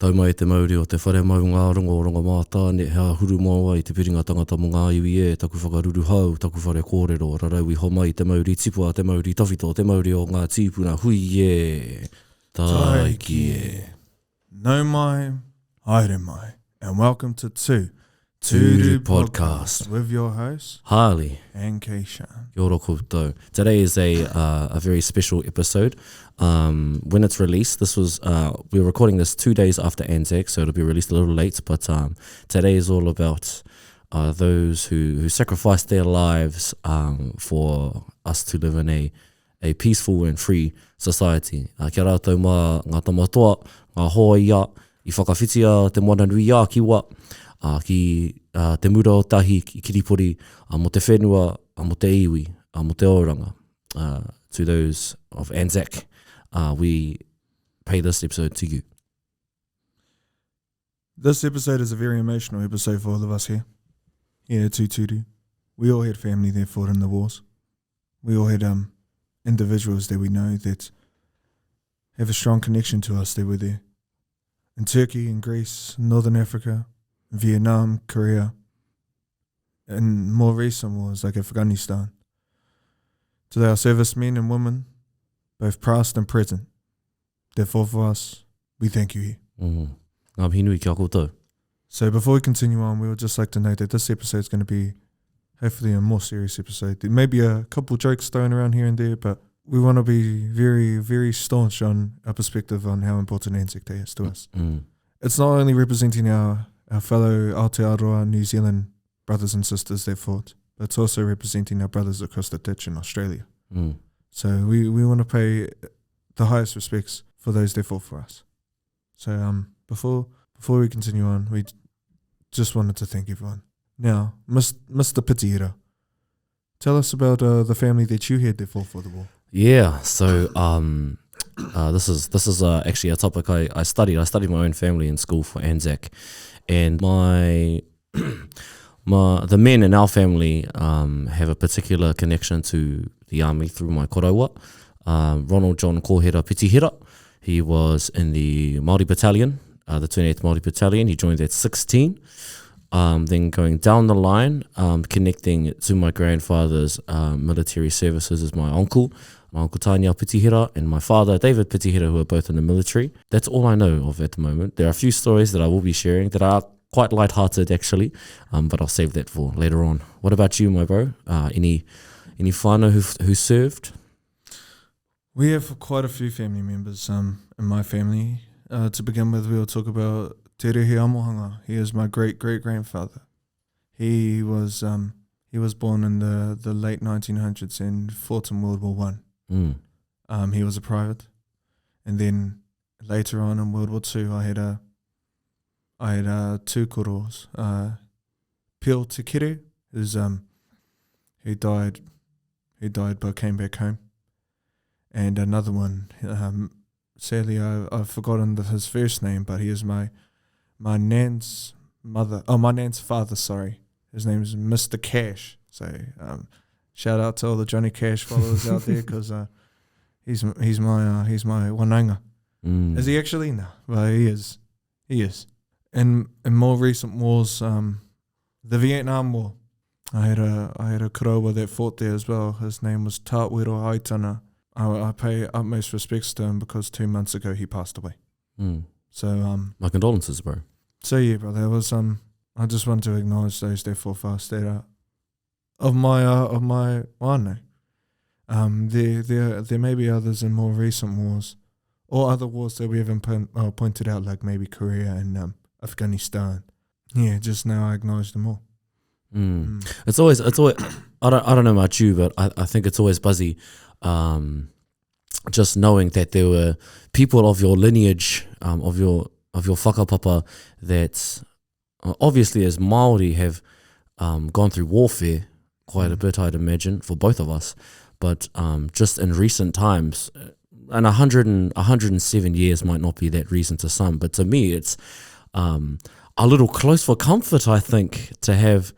Tau mai te Māori o te whare mau ngā rongo o rongo mātāne, hea huru maua I te piringa tangata mo ngā iwi e, taku whakaruru hau, taku whare kōrero, rarau I homai te Māori tipua, te Māori tawhito, te Māori o ngā tīpuna, hui e, taiki e. Nau mai, haere mai, and welcome to Tūru podcast with your host, Harley and Keisha. Kia ora koutou. Today is a very special episode. When it's released, this was we're recording this 2 days after ANZAC, so it'll be released a little late. But today is all about those who sacrificed their lives for us to live in a peaceful and free society. Kia rātou mā ngā tamatoa, ngā hoa ia, I whakawhitia te moana nui ia ki wa, ki te mura o tahi ki kiripori, mo te whenua, mo te iwi, mo te oranga. To those of ANZAC, we pay this episode to you. This episode is a very emotional episode for all of us here at Tūru. We all had family that fought in the wars. We all had individuals that we know that have a strong connection to us that were there. In Turkey, in Greece, Northern Africa, Vietnam, Korea, and more recent wars like Afghanistan. To our servicemen and women, both past and present, that fought for us, we thank you here. Ngā hinui kia koutou. So before we continue on, we would just like to note that this episode is going to be hopefully a more serious episode. There may be a couple jokes thrown around here and there, but we want to be very, very staunch on our perspective on how important ANZAC Day is to us. It's not only representing our fellow Aotearoa New Zealand brothers and sisters that fought, but it's also representing our brothers across the ditch in Australia. So we want to pay the highest respects for those that fought for us. So before we continue on, we just wanted to thank everyone. Now, Mr. Pitihira, tell us about the family that you had that fought for the war. Yeah, so this is actually a topic I studied. I studied my own family in school for ANZAC, and the men in our family have a particular connection to the army through my koroua. Ronald John Kohera Pitihira, he was in the Māori Battalion, the 28th Māori Battalion. He joined at 16. Then going down the line, connecting to my grandfather's military services is my uncle Tania Pitihira, and my father, David Pitihira, who are both in the military. That's all I know of at the moment. There are a few stories that I will be sharing that are quite lighthearted actually, but I'll save that for later on. What about you, my bro? Any whānau who served? We have quite a few family members in my family. To begin with, we'll talk about Te Rehe Amohanga. He is my great-great-grandfather. He was born in the late 1900s and fought in World War One. He was a private, and then later on in World War II, I had two koros. Pio Te Kere, he died but came back home, and another one. Sadly, I've forgotten his first name, but he is my nan's mother. Oh, my nan's father. Sorry, his name is Mr. Cash. So shout out to all the Johnny Cash followers out there, because he's my wanaunga. Is he actually? No, but he is. And in more recent wars, the Vietnam War, I had a koroua that fought there as well. His name was Tāwero Aitana. I pay utmost respects to him because 2 months ago he passed away. So My condolences, bro. So yeah, brother, it was I just want to acknowledge those that fought for us that of my whānau. There may be others in more recent wars, or other wars that we haven't pointed out, like maybe Korea and Afghanistan. Yeah, just now I acknowledge them all. It's always. I don't know about you, but I think it's always buzzy. Just knowing that there were people of your lineage, of your whakapapa, that obviously as Māori have gone through warfare quite a bit, I'd imagine, for both of us. But just in recent times, and 107 years might not be that reason to some, but to me it's a little close for comfort, I think, to have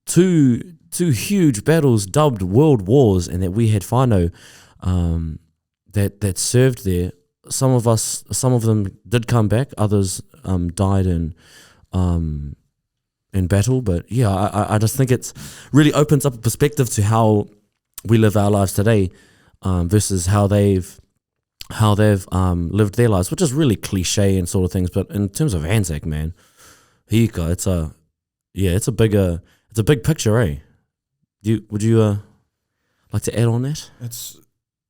two huge battles dubbed world wars, and that we had whānau that served there some of them did come back. Others died in battle. But yeah, I just think it's really opens up a perspective to how we live our lives today versus how they've lived their lives, which is really cliche and sort of things. But in terms of ANZAC, man, hika, it's a big picture, eh? Would you like to add on that?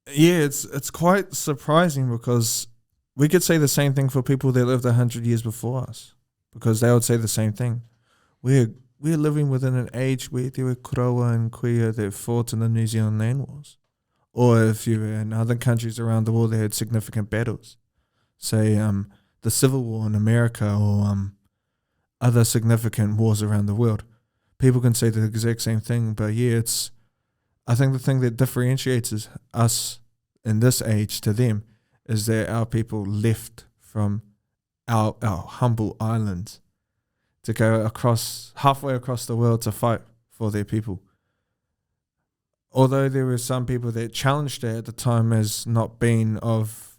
It's quite surprising because we could say the same thing for people that lived 100 years before us, because they would say the same thing. We're living within an age where there were kurawa and kuia that fought in the New Zealand land wars, or if you were in other countries around the world that had significant battles, say the Civil War in America or other significant wars around the world. People can say the exact same thing, but I think the thing that differentiates us in this age to them is that our people left from our humble islands to go halfway across the world to fight for their people. Although there were some people that challenged it at the time as not being of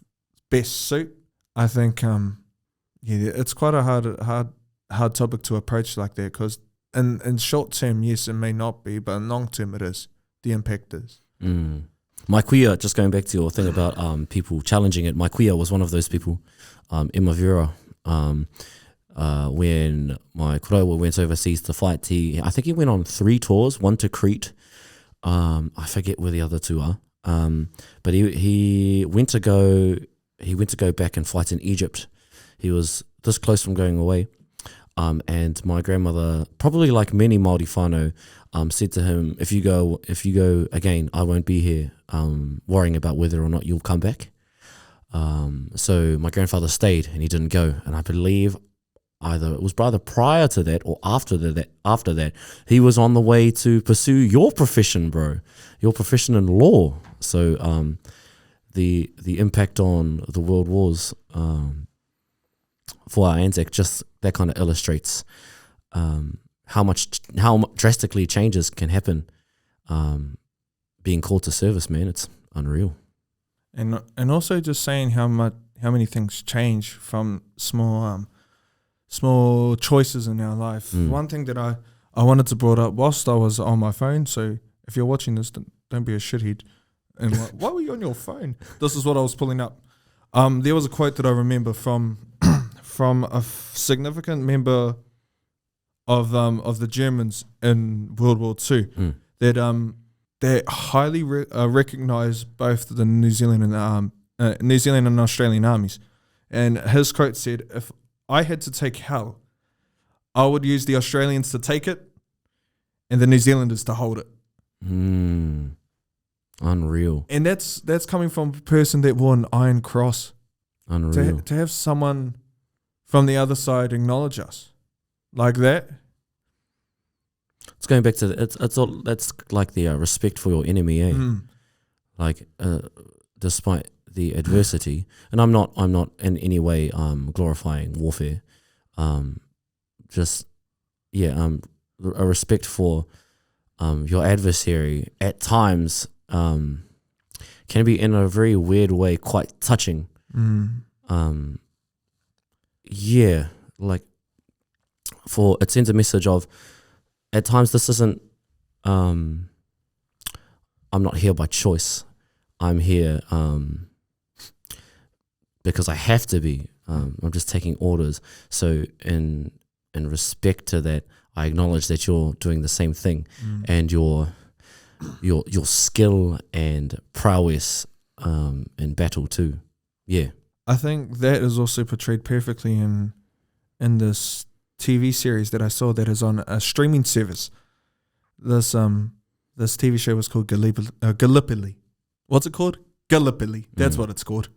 best suit, I think it's quite a hard topic to approach like that, because in short term, yes, it may not be, but in long term it is. The impact is. My kuia, just going back to your thing about people challenging it, my kuia was one of those people in Mavira when my korowa went overseas to fight. I think he went on 3 tours, one to Crete. I forget where the other 2 are. But he went to go back and fight in Egypt. He was this close from going away. And my grandmother, probably like many Māori whānau, said to him, if you go again, I won't be here worrying about whether or not you'll come back. So my grandfather stayed and he didn't go. And I believe it was either prior to that or after that, he was on the way to pursue your profession, bro, your profession in law. So the impact on the world wars for our ANZAC, just that kind of illustrates how drastically changes can happen being called to service, man. It's unreal. And also just saying how many things change from small choices in our life. One thing that I wanted to brought up whilst I was on my phone, so if you're watching this, don't be a shithead. And like, why were you on your phone? This is what I was pulling up. There was a quote that I remember from a significant member of the Germans in World War II that highly recognised both the New Zealand and Australian armies. And his quote said, "If I had to take hell, I would use the Australians to take it and the New Zealanders to hold it." Unreal. And that's coming from a person that wore an Iron Cross. Unreal. To have someone from the other side acknowledge us like that. It's going back to that's like the respect for your enemy, eh? Like despite the adversity, and I'm not in any way glorifying warfare. A respect for your adversary at times can be, in a very weird way, quite touching. Like it sends a message of, at times this isn't I'm not here by choice. I'm here because I have to be. I'm just taking orders. So in respect to that, I acknowledge that you're doing the same thing, and your skill and prowess in battle too. Yeah. I think that is also portrayed perfectly in this TV series that I saw that is on a streaming service. This TV show was called Gallipoli. What's it called? Gallipoli. That's what it's called.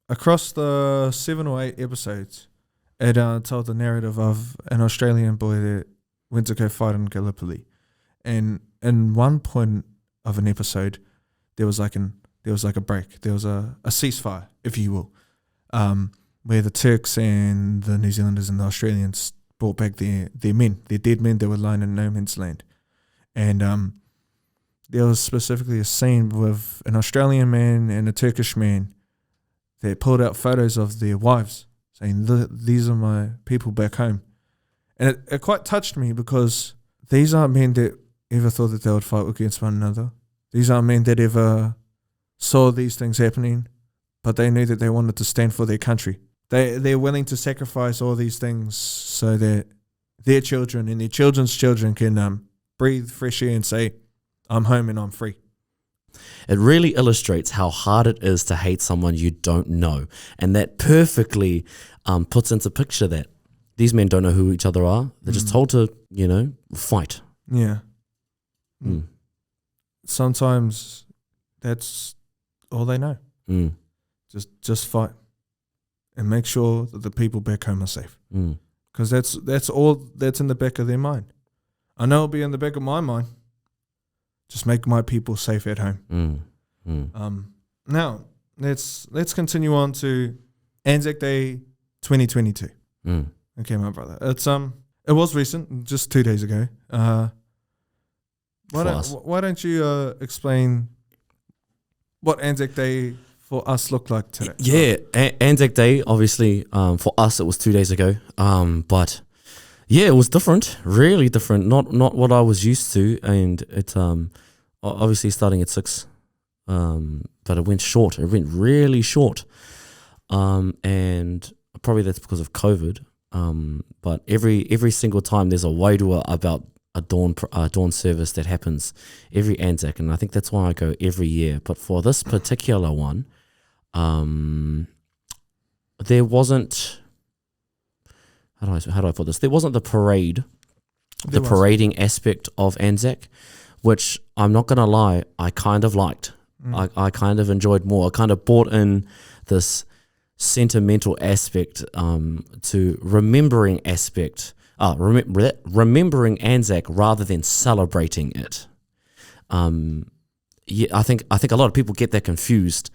Across the 7 or 8 episodes, it told the narrative of an Australian boy that went to go fight in Gallipoli. And in one point of an episode, there was like a break. There was a ceasefire, if you will, where the Turks and the New Zealanders and the Australians brought back their men, their dead men that were lying in no man's land. And there was specifically a scene with an Australian man and a Turkish man that pulled out photos of their wives saying, these are my people back home. And it quite touched me because these aren't men that ever thought that they would fight against one another. These aren't men that ever saw these things happening, but they knew that they wanted to stand for their country. They're willing to sacrifice all these things so that their children and their children's children can breathe fresh air and say, I'm home and I'm free. It really illustrates how hard it is to hate someone you don't know. And that perfectly puts into picture that these men don't know who each other are. They're just told to, fight. Yeah. Sometimes that's all they know. Just fight and make sure that the people back home are safe. Because that's all that's in the back of their mind. I know it'll be in the back of my mind. Just make my people safe at home. Now let's continue on to ANZAC Day 2022. Okay, my brother. It was recent, just 2 days ago. Why don't you explain what ANZAC Day for us looked like today? Yeah, ANZAC Day, obviously, for us it was 2 days ago. But yeah, it was different, really different. Not what I was used to, and it obviously starting at 6, but it went short. It went really short, and probably that's because of COVID. But every single time there's a wairua about a dawn service that happens every ANZAC, and I think that's why I go every year. But for this particular one, there wasn't. How do I put this? There wasn't the parade, the parading aspect of ANZAC, which I'm not gonna lie, I kind of liked. I kind of enjoyed more. I kind of brought in this sentimental aspect to remembering aspect. Remembering ANZAC rather than celebrating it. Yeah, I think a lot of people get that confused.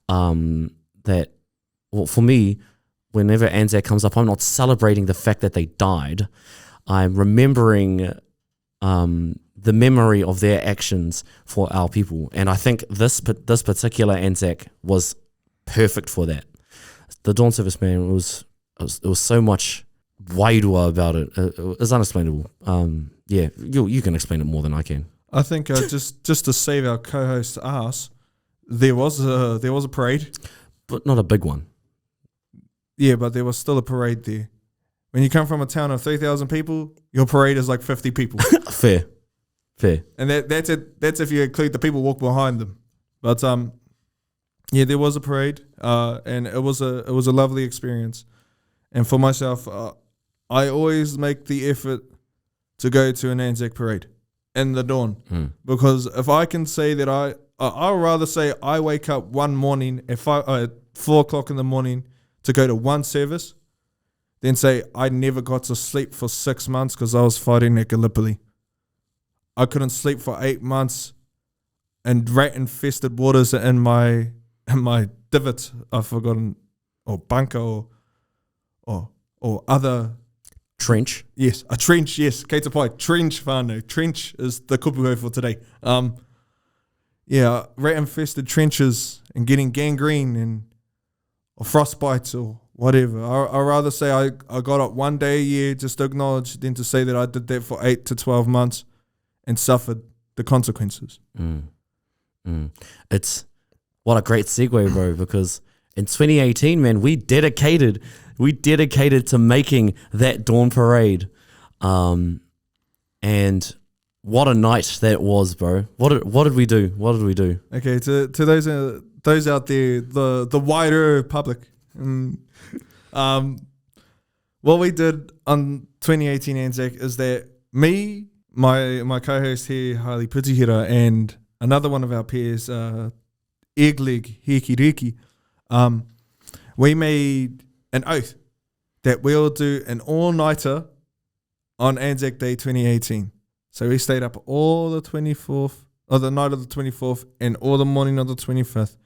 That, well, for me, whenever ANZAC comes up, I'm not celebrating the fact that they died. I'm remembering the memory of their actions for our people, and I think this particular ANZAC was perfect for that. The dawn service, man, it was so much wairua about it. It's unexplainable. Yeah, you can explain it more than I can. I think just to save our co-host ass, there was a parade, but not a big one. Yeah, but there was still a parade there. When you come from a town of 3,000 people, your parade is like 50 people. Fair. And that's it. That's if you include the people walk behind them. But yeah, there was a parade, and it was a lovely experience. And for myself, I always make the effort to go to an ANZAC parade in the dawn, because if I can say that I'd rather say I wake up one morning at 4 o'clock in the morning to go to one service, than say I never got to sleep for 6 months because I was fighting at Gallipoli. I couldn't sleep for 8 months, and rat-infested waters in my divot, I've forgotten, or bunker, or other... Trench? Yes, a trench, yes. Kei te pai, trench whānau. Trench is the kupuhau for today. Yeah, rat-infested trenches and getting gangrene or frostbites or whatever. I'd rather say I got up one day a year just to acknowledge than to say that I did that for 8 to 12 months and suffered the consequences. It's what a great segue, bro, because in 2018, man, we dedicated to making that dawn parade. And what a night that was, bro. What did we do? Okay, to those out there, the wider public, what we did on 2018 ANZAC is that me, my co-host here, Harley Putihira, and another one of our peers, Egleg Hekiriki, we made an oath that we'll do an all-nighter on ANZAC Day 2018. So we stayed up all the 24th, or the night of the 24th, and all the morning of the 25th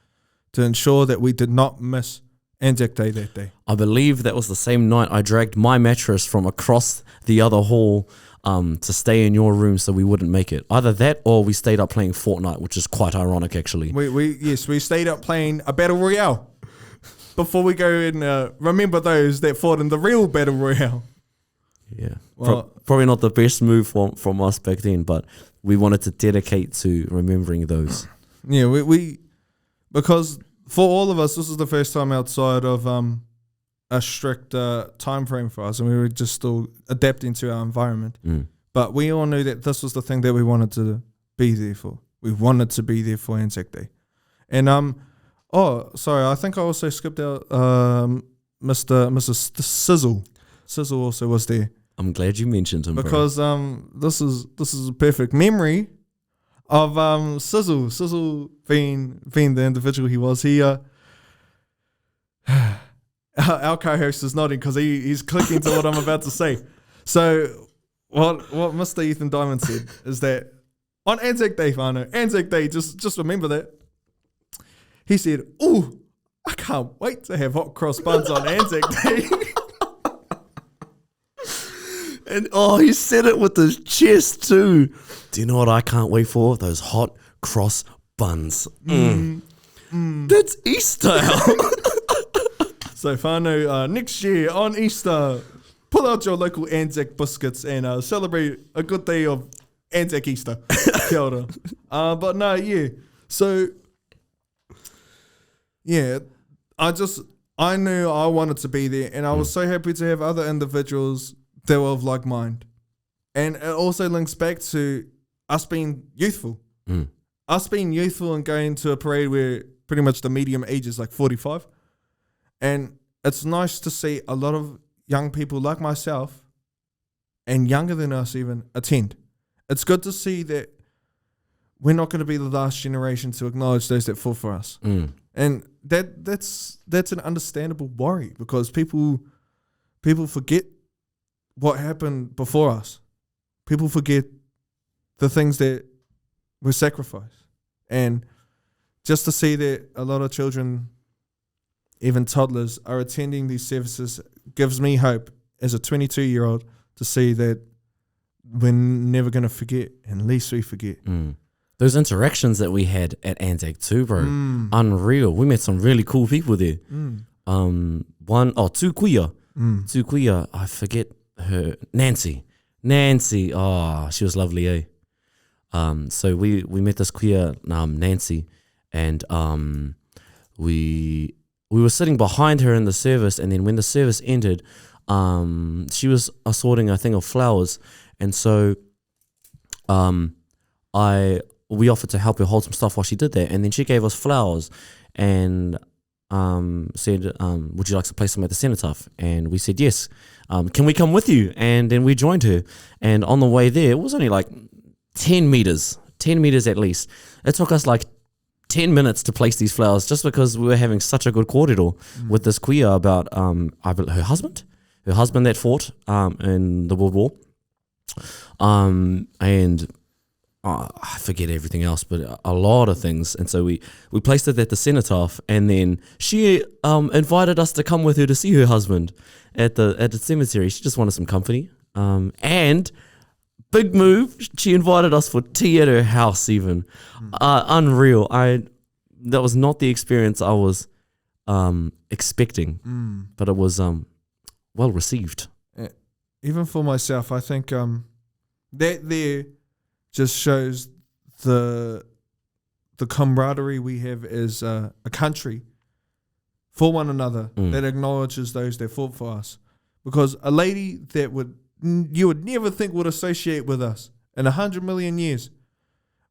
to ensure that we did not miss ANZAC Day that day. I believe that was the same night I dragged my mattress from across the other hall to stay in your room so we wouldn't make it. Either that or we stayed up playing Fortnite, which is quite ironic, actually. We stayed up playing a Battle Royale. before we go and remember those that fought in the real battle royale. Yeah, Well, probably not the best move from us back then, but we wanted to dedicate to remembering those. yeah, we because for all of us, this is the first time outside of a strict time frame for us, and we were just still adapting to our environment. But we all knew that this was the thing that we wanted to be there for. We wanted to be there for ANZAC Day. And oh, sorry, I think I also skipped out Mr. Sizzle. Sizzle also was there. I'm glad you mentioned him, because this is a perfect memory of Sizzle. Sizzle being the individual he was. He our co-host is nodding because he's clicking to what I'm about to say. So what Mr. Ethan Diamond said is that on ANZAC Day, whānau, ANZAC Day, just remember that. He said, "Ooh, I can't wait to have hot cross buns on ANZAC Day." And he said it with his chest too. Do you know what I can't wait for? Those hot cross buns. That's Easter. So whānau, next year on Easter, pull out your local ANZAC biscuits and celebrate a good day of ANZAC Easter. Kia ora. But no, yeah. So, yeah, I knew I wanted to be there, and I was so happy to have other individuals that were of like mind. And it also links back to us being youthful. Us being youthful and going to a parade where pretty much the medium age is like 45. And it's nice to see a lot of young people like myself and younger than us even attend. It's good to see that we're not going to be the last generation to acknowledge those that fought for us. And that's an understandable worry, because people forget what happened before us. People forget the things that were sacrificed. And just to see that a lot of children, even toddlers, are attending these services gives me hope as a 22-year-old to see that we're never going to forget, and least we forget. Those interactions that we had at ANZAC too, bro, unreal. We met some really cool people there. Two kuia, I forget her, Nancy, she was lovely, eh? So we met this kuia, Nancy, and we were sitting behind her in the service, and then when the service ended, she was assorting a thing of flowers, and so we offered to help her hold some stuff while she did that, and then she gave us flowers and said, would you like to place them at the cenotaph? And we said yes. Can we come with you? And then we joined her, and on the way there, it was only like 10 meters at least. It took us like 10 minutes to place these flowers just because we were having such a good kōrero with this kuia about her husband that fought in the World War. And I forget everything else, but a lot of things. And so we placed it at the cenotaph, and then she invited us to come with her to see her husband at the cemetery. She just wanted some company. And big move, she invited us for tea at her house even. Unreal. That was not the experience I was expecting, but it was well received. Even for myself, I think that there just shows the camaraderie we have as a country for one another, that acknowledges those that fought for us. Because a lady that you would never think would associate with us in 100 million years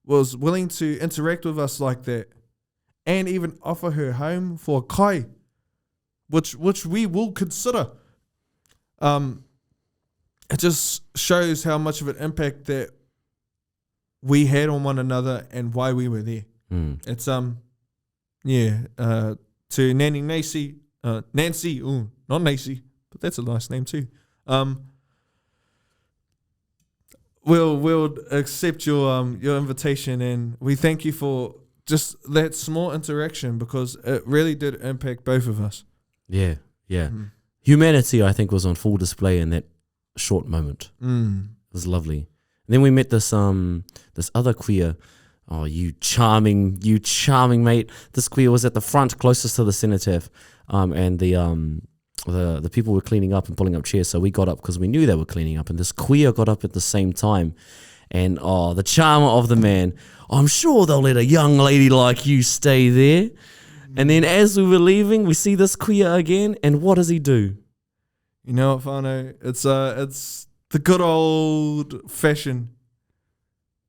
was willing to interact with us like that, and even offer her home for a kai, which we will consider. It just shows how much of an impact that we had on one another and why we were there. It's to Nanny Nancy, not Nacy, but that's a nice name too. We'll accept your invitation, and we thank you for just that small interaction, because it really did impact both of us. Yeah. Humanity, I think, was on full display in that short moment. It was lovely. And then we met this other queer Oh, you charming mate. This queer was at the front, closest to the cenotaph, and the people were cleaning up and pulling up chairs. So we got up because we knew they were cleaning up, and this queer got up at the same time. And the charm of the man. I'm sure they'll let a young lady like you stay there. And then as we were leaving, we see this queer again, and what does he do? You know what, Whānau? It's the good old fashioned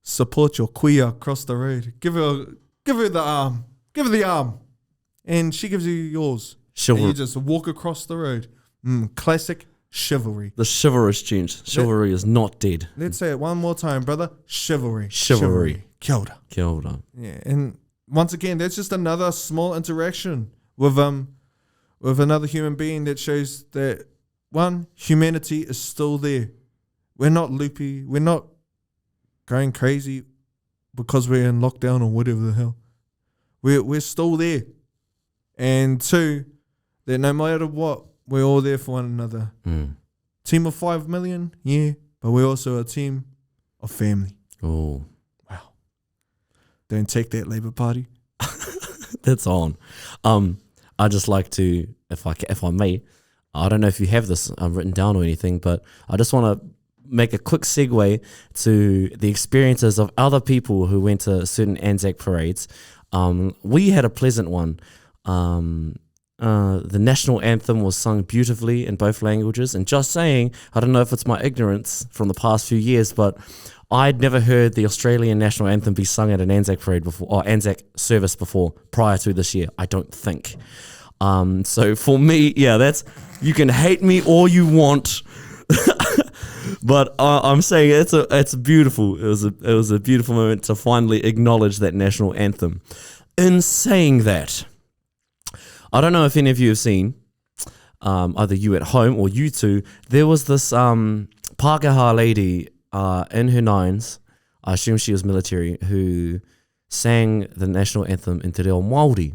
support your queer across the road. Give her the arm. Give her the arm. And she gives you yours. And you just walk across the road. Classic chivalry. The chivalrous tunes. Chivalry is not dead. Let's say it one more time, brother. Chivalry. Kia ora. Kia ora. Yeah, and once again, that's just another small interaction with another human being that shows that, one, humanity is still there. We're not loopy. We're not going crazy because we're in lockdown or whatever the hell. We're still there. And two, that no matter what, we're all there for one another. Team of 5 million, yeah, but we're also a team of family. Oh, wow! Don't take that, Labour Party. That's on. I just like to, if I may, I don't know if you have this written down or anything, but I just want to make a quick segue to the experiences of other people who went to certain ANZAC parades. We had a pleasant one. The national anthem was sung beautifully in both languages, and just saying, I don't know if it's my ignorance from the past few years, but I'd never heard the Australian national anthem be sung at an ANZAC parade before, or ANZAC service before, prior to this year, I don't think. So for me, yeah, you can hate me all you want, but I'm saying it's beautiful. It was a beautiful moment to finally acknowledge that national anthem. In saying that, I don't know if any of you have seen, either you at home or you two, there was this Pākehā lady in her nines, I assume she was military, who sang the national anthem in te reo Māori.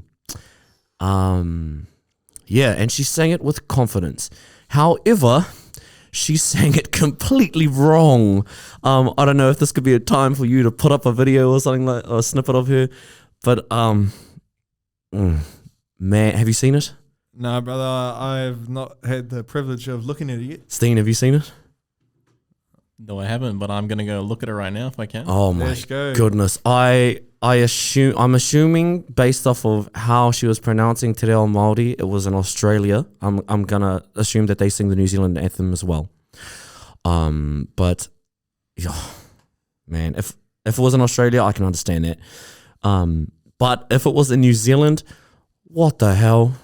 Yeah, and she sang it with confidence. However, she sang it completely wrong. I don't know if this could be a time for you to put up a video or something like, or a snippet of her, but man, have you seen it? No, brother, I've not had the privilege of looking at it yet. Steen, have you seen it? No, I haven't, but I'm gonna go look at it right now if I can. Oh my goodness! I'm assuming based off of how she was pronouncing te reo Māori, it was in Australia. I'm gonna assume that they sing the New Zealand anthem as well. But man, if it was in Australia, I can understand that. But if it was in New Zealand, what the hell?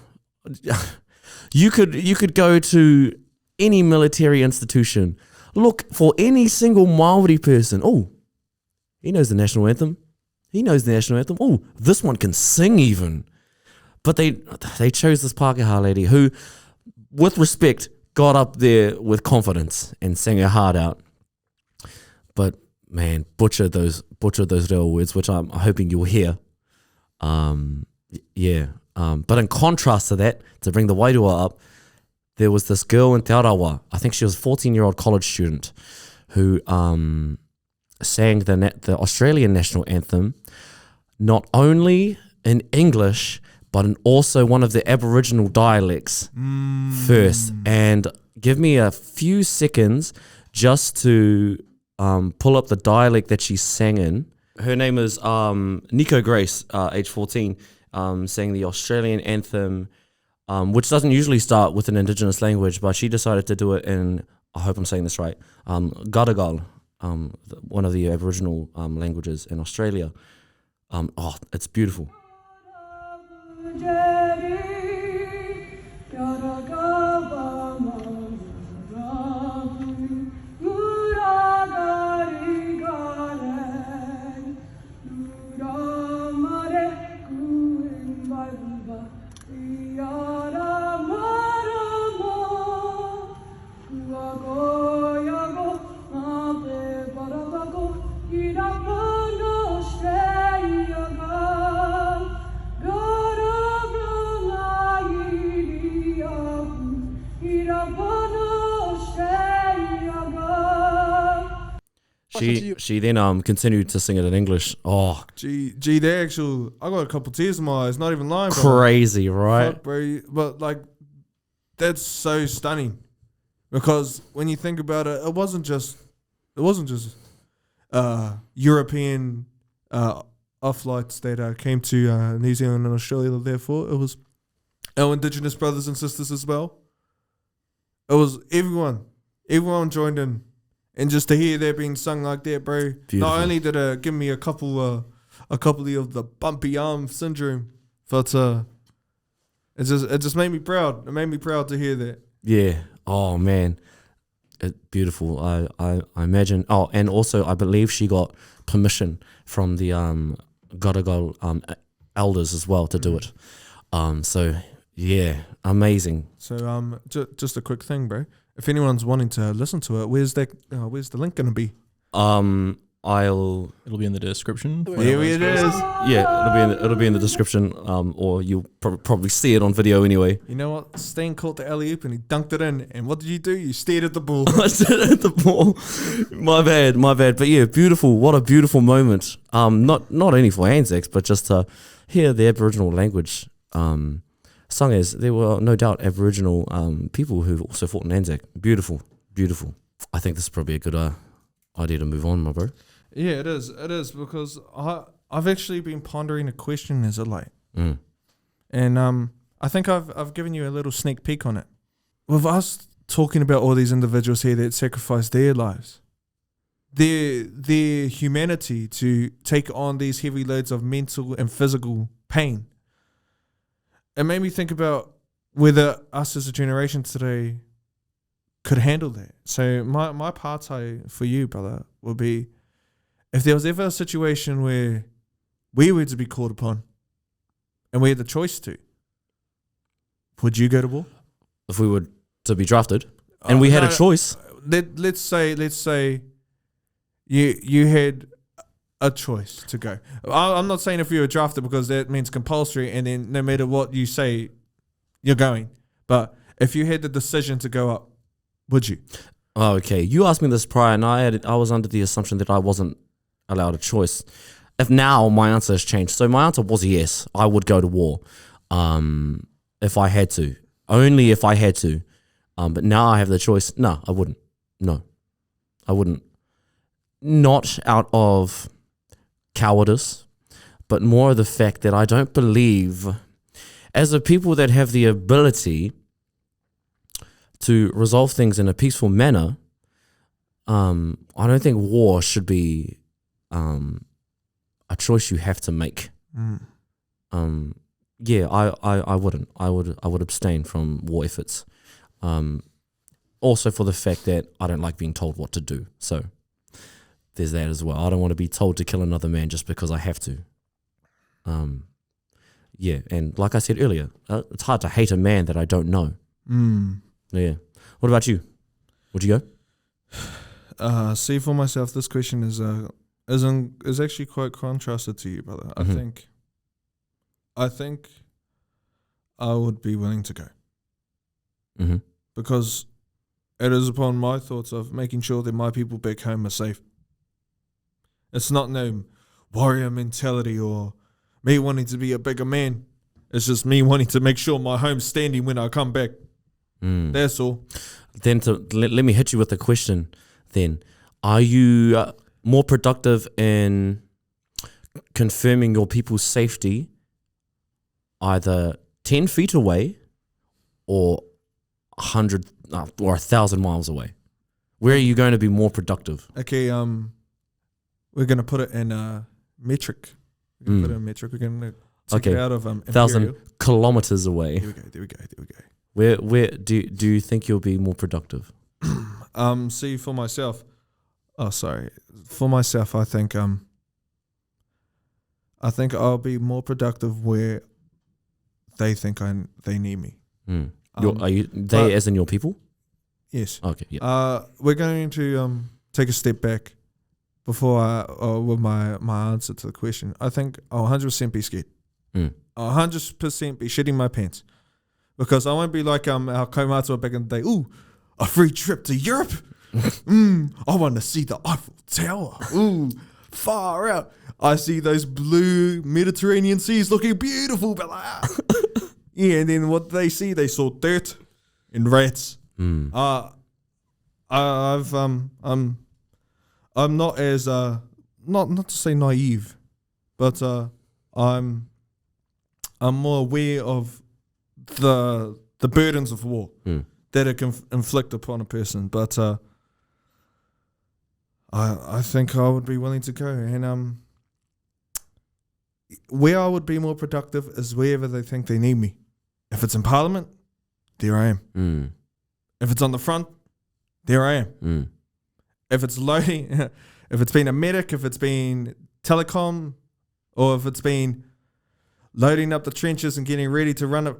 You could go to any military institution, look for any single Māori person. Oh, he knows the national anthem. He knows the national anthem. Oh, this one can sing even. But they chose this Pākehā lady who, with respect, got up there with confidence and sang her heart out. But man, butchered those real words, which I'm hoping you'll hear. Yeah. But in contrast to that, to bring the wairua up, there was this girl in Te Arawa, I think she was a 14-year-old college student, who sang the Australian national anthem, not only in English, but in also one of the Aboriginal dialects first. And give me a few seconds just to pull up the dialect that she sang in. Her name is Nico Grace, age 14, sang the Australian anthem, which doesn't usually start with an Indigenous language, but she decided to do it in, I hope I'm saying this right, Gadigal, one of the Aboriginal languages in Australia. It's beautiful. She then continued to sing it in English. Oh, Gee, the actual, I got a couple tears in my eyes, not even lying, bro. crazy, right? Fuck, bro. But like, that's so stunning. Because when you think about it, it wasn't just European off-flights that came to New Zealand and Australia, therefore. It was our Indigenous brothers and sisters as well. It was everyone joined in. And just to hear that being sung like that, bro, Beautiful. not only did it give me a couple of the bumpy arm syndrome, but it just made me proud. It made me proud to hear that. Yeah. Oh man, beautiful. I imagine. Oh, and also I believe she got permission from the Garagal elders as well to do it. So yeah, amazing. So just a quick thing, bro. If anyone's wanting to listen to it, where's the link gonna be? It'll be in the description. Here it is. Yeah, it'll be in the description. Or you'll probably see it on video anyway. You know what? Stan caught the alley-oop and he dunked it in. And what did you do? You stared at the ball. I said at the ball. My bad. But yeah, beautiful. What a beautiful moment. Not only for ANZACs, but just to hear the Aboriginal language sung, as there were no doubt Aboriginal people who also fought in ANZAC. Beautiful. I think this is probably a good idea to move on, my bro. Yeah, it is. It is, because I've actually been pondering a question as of late. And I think I've given you a little sneak peek on it. With us talking about all these individuals here that sacrificed their lives, their humanity to take on these heavy loads of mental and physical pain, it made me think about whether us as a generation today could handle that. So my partai for you, brother, would be, if there was ever a situation where we were to be called upon and we had the choice to, would you go to war? If we were to be drafted and we had a choice. Let's say you had a choice to go. I'm not saying if you were drafted, because that means compulsory, and then no matter what you say, you're going. But if you had the decision to go up, would you? Oh, okay. You asked me this prior, and I was under the assumption that I wasn't allowed a choice. If now my answer has changed. So my answer was yes, I would go to war, if I had to. Only if I had to. But now I have the choice. No, I wouldn't. No, I wouldn't. Not out of cowardice, but more of the fact that I don't believe, as a people that have the ability to resolve things in a peaceful manner, I don't think war should be a choice you have to make. Yeah, I wouldn't. I would abstain from war efforts. Also for the fact that I don't like being told what to do. So there's that as well. I don't want to be told to kill another man just because I have to. Yeah, and like I said earlier, it's hard to hate a man that I don't know. Yeah. What about you? Would you go? See, for myself, this question is actually quite contrasted to you, brother. I think I would be willing to go. Because it is upon my thoughts of making sure that my people back home are safe. It's not no warrior mentality or me wanting to be a bigger man. It's just me wanting to make sure my home's standing when I come back. That's all. Then let me hit you with a question then. Are you more productive in confirming your people's safety either 10 feet away or 100 or 1,000 miles away? Where are you going to be more productive? Okay, we're going to put it in metric. We're going to put it in metric. We're going to take it out of 1,000 kilometers away. There we go. Where do you think you'll be more productive? See, for myself, I think I'll be more productive where they think they need me. Are you they as in your people? Yes. Okay. Yeah. We're going to take a step back before with my answer to the question. I think I'll 100% be scared. I'll 100% be shitting my pants, because I won't be like our kaumātua back in the day. Ooh, a free trip to Europe. I want to see the Eiffel Tower. Ooh, far out. I see those blue Mediterranean seas looking beautiful. But yeah, and then what they see, they saw dirt and rats. I'm not as not to say naive, but I'm more aware of the burdens of war that it can inflict upon a person. But I think I would be willing to go, and where I would be more productive is wherever they think they need me. If it's in Parliament, there I am. If it's on the front, there I am. If it's loading, if it's been a medic, if it's been telecom, or if it's been loading up the trenches and getting ready to run it,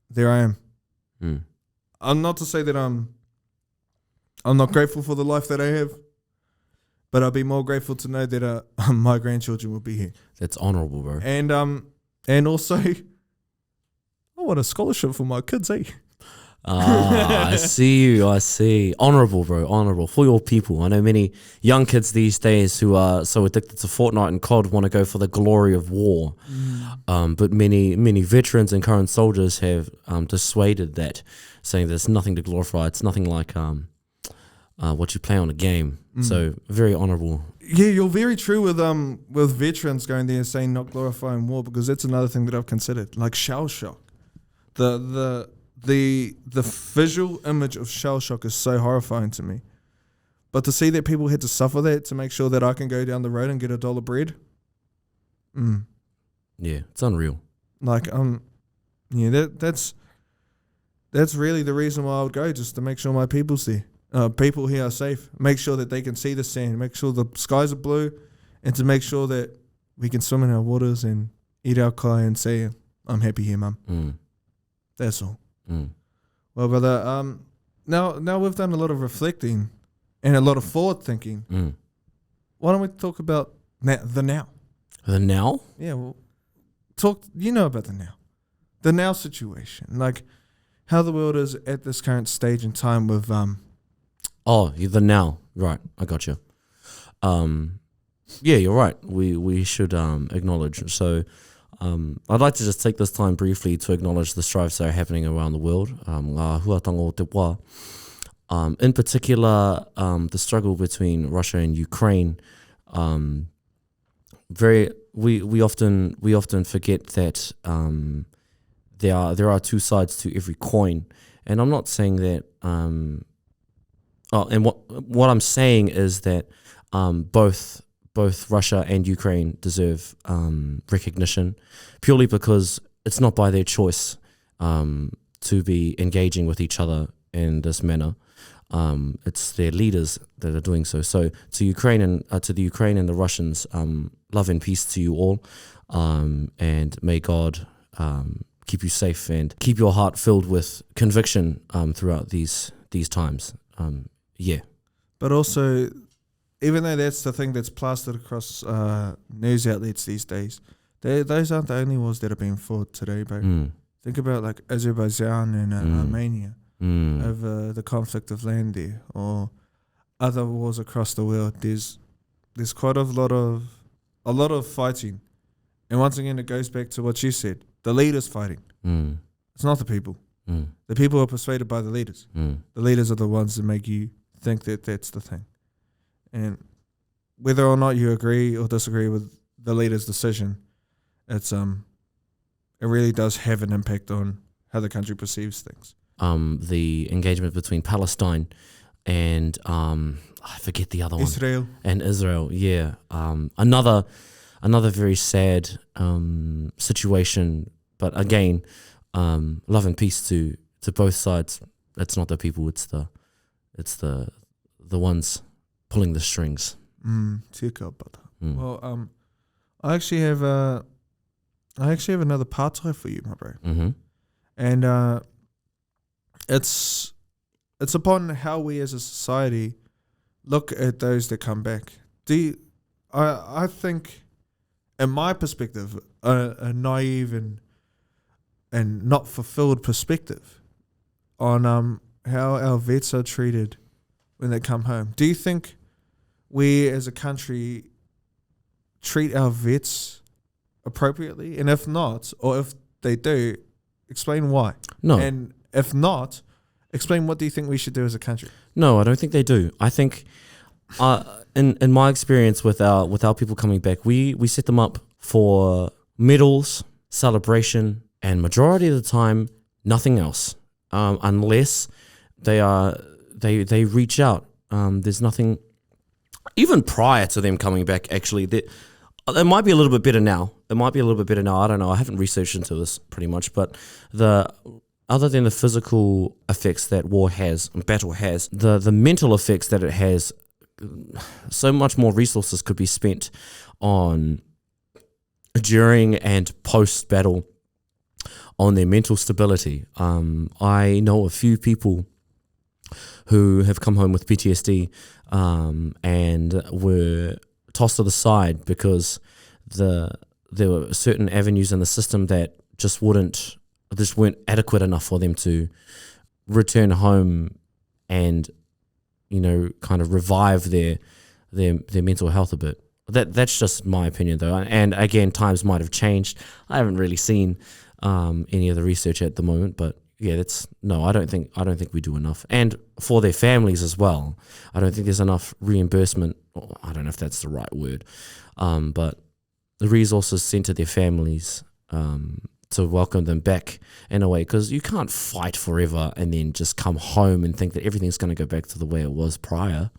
there I am. I'm not to say that I'm not grateful for the life that I have, but I'll be more grateful to know that my grandchildren will be here. That's honourable, bro. And also, I want a scholarship for my kids, eh? I see. Honourable, bro, honourable. For your people. I know many young kids these days who are so addicted to Fortnite and COD want to go for the glory of war. But many veterans and current soldiers have dissuaded that, saying there's nothing to glorify. It's nothing like what you play on a game. So very honourable. Yeah, you're very true with veterans going there and saying not glorifying war, because that's another thing that I've considered, like shell shock. The visual image of shell shock is so horrifying to me. But to see that people had to suffer that to make sure that I can go down the road and get $1 bread, yeah, it's unreal. Like yeah, that's really the reason why I would go, just to make sure my people's there. People here are safe. Make sure that they can see the sand. Make sure the skies are blue, and to make sure that we can swim in our waters and eat our kai and say, "I'm happy here, Mum." That's all. Well, brother, now we've done a lot of reflecting and a lot of forward thinking. Why don't we talk about the now? The now? Yeah, well, you know about the now situation, like how the world is at this current stage in time with the now, right? I got you. Yeah, you're right. We should acknowledge. So, I'd like to just take this time briefly to acknowledge the strives that are happening around the world. Ngā huatanga o te wā. In particular, the struggle between Russia and Ukraine. We often forget that there are two sides to every coin, and I'm not saying that. And what I'm saying is that both Russia and Ukraine deserve recognition, purely because it's not by their choice to be engaging with each other in this manner. It's their leaders that are doing so. So to Ukraine and to the Ukraine and the Russians, love and peace to you all, and may God keep you safe and keep your heart filled with conviction throughout these times. Yeah. But also, even though that's the thing that's plastered across news outlets these days, those aren't the only wars that are being fought today, bro. Think about like Azerbaijan and Armenia over the conflict of land there, or other wars across the world. There's quite a lot of fighting, and once again, it goes back to what you said: the leaders fighting. It's not the people. The people are persuaded by the leaders. The leaders are the ones that make you think that that's the thing. And whether or not you agree or disagree with the leader's decision, it really does have an impact on how the country perceives things. The engagement between Palestine and I forget the other Israel. one. And Israel, yeah. Another very sad situation, but again, love and peace to both sides. It's not the people, it's the ones pulling the strings. Well, I actually have another pātai for you, my bro. And it's upon how we as a society look at those that come back. I think, in my perspective, a naive and not fulfilled perspective on how our vets are treated when they come home. Do you think we as a country treat our vets appropriately? And if not, or if they do, explain why. No. And if not, explain what do you think we should do as a country? No, I don't think they do. I think, in my experience with our people coming back, we set them up for medals, celebration, and majority of the time, nothing else, unless they reach out. There's nothing, even prior to them coming back. Actually, it might be a little bit better now. I don't know. I haven't researched into this pretty much, but other than the physical effects that war has and battle has, the mental effects that it has, so much more resources could be spent on during and post battle on their mental stability. I know a few people who have come home with PTSD and were tossed to the side because there were certain avenues in the system that just weren't adequate enough for them to return home and, kind of revive their mental health a bit. That's just my opinion, though. And again, times might have changed. I haven't really seen any of the research at the moment, but yeah, I don't think we do enough. And for their families as well, I don't think there's enough reimbursement. I don't know if that's the right word, but the resources sent to their families to welcome them back in a way, because you can't fight forever and then just come home and think that everything's going to go back to the way it was prior.